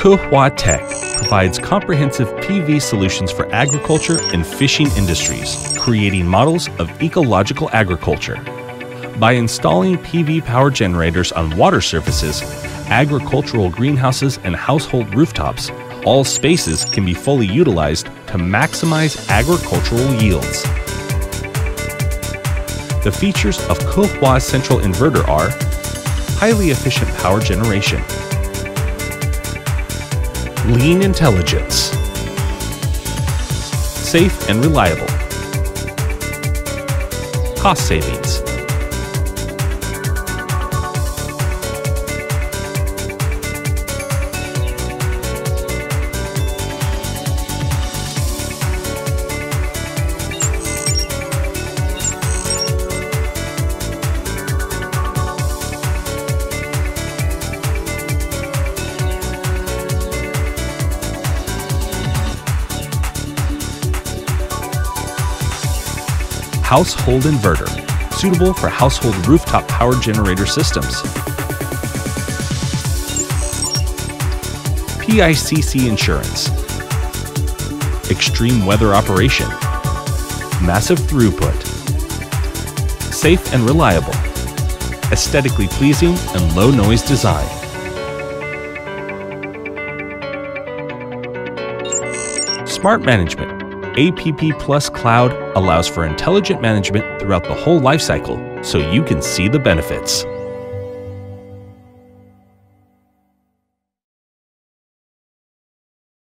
KEHUA Tech provides comprehensive PV solutions for agriculture and fishing industries, creating models of ecological agriculture. By installing PV power generators on water surfaces, agricultural greenhouses, and household rooftops, all spaces can be fully utilized to maximize agricultural yields. The features of KEHUA's central inverter are highly efficient power generation, lean intelligence, safe and reliable, cost savings, household inverter, suitable for household rooftop power generator systems. PICC insurance, extreme weather operation, massive throughput, safe and reliable, aesthetically pleasing and low noise design. Smart management. APP Plus Cloud allows for intelligent management throughout the whole lifecycle, so you can see the benefits.